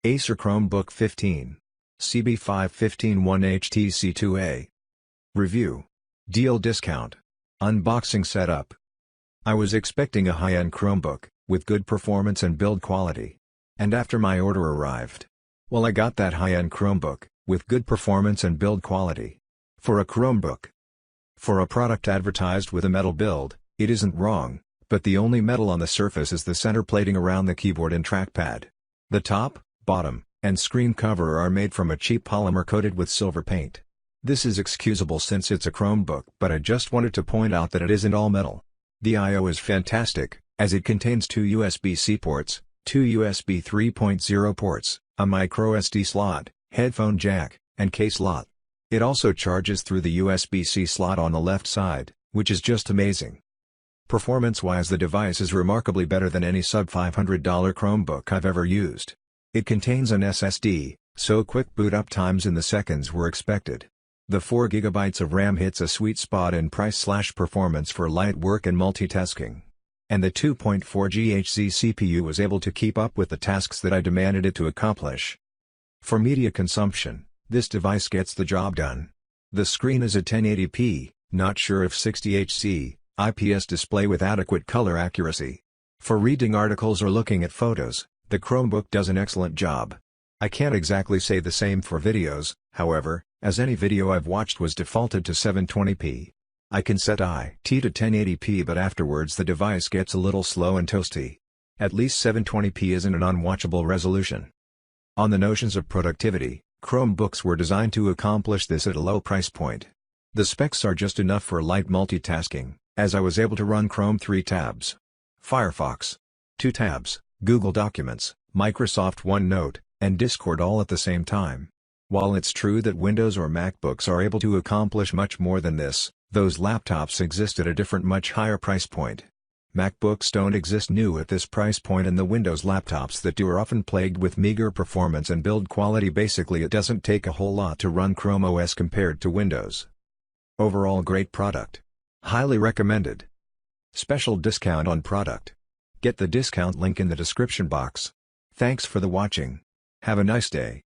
Acer Chromebook 15. CB515-1HT-C2AE. Review. Deal discount. Unboxing setup. I was expecting a high-end Chromebook, with good performance and build quality. And after my order arrived, well, I got that high-end Chromebook, with good performance and build quality. For a Chromebook. For a product advertised with a metal build, it isn't wrong, but the only metal on the surface is the center plating around the keyboard and trackpad. The top, bottom, and screen cover are made from a cheap polymer coated with silver paint. This is excusable since it's a Chromebook, but I just wanted to point out that it isn't all metal. The I/O is fantastic, as it contains 2 USB-C ports, 2 USB 3.0 ports, a microSD slot, headphone jack, and case slot. It also charges through the USB-C slot on the left side, which is just amazing. Performance-wise, the device is remarkably better than any sub-$500 Chromebook I've ever used. It contains an SSD, so quick boot up times in the seconds were expected. The 4 GB of RAM hits a sweet spot in price/performance for light work and multitasking. And the 2.4 GHz CPU was able to keep up with the tasks that I demanded it to accomplish. For media consumption, this device gets the job done. The screen is a 1080p, not sure if 60Hz, IPS display with adequate color accuracy. For reading articles or looking at photos, the Chromebook does an excellent job. I can't exactly say the same for videos, however, as any video I've watched was defaulted to 720p. I can set IT to 1080p, but afterwards the device gets a little slow and toasty. At least 720p isn't an unwatchable resolution. On the notions of productivity, Chromebooks were designed to accomplish this at a low price point. The specs are just enough for light multitasking, as I was able to run Chrome 3 tabs, Firefox 2 tabs, Google Documents, Microsoft OneNote, and Discord all at the same time. While it's true that Windows or MacBooks are able to accomplish much more than this, those laptops exist at a different, much higher price point. MacBooks don't exist new at this price point, and the Windows laptops that do are often plagued with meager performance and build quality. Basically, it doesn't take a whole lot to run Chrome OS compared to Windows. Overall, great product. Highly recommended. Special discount on product. Get the discount link in the description box. Thanks for the watching. Have a nice day.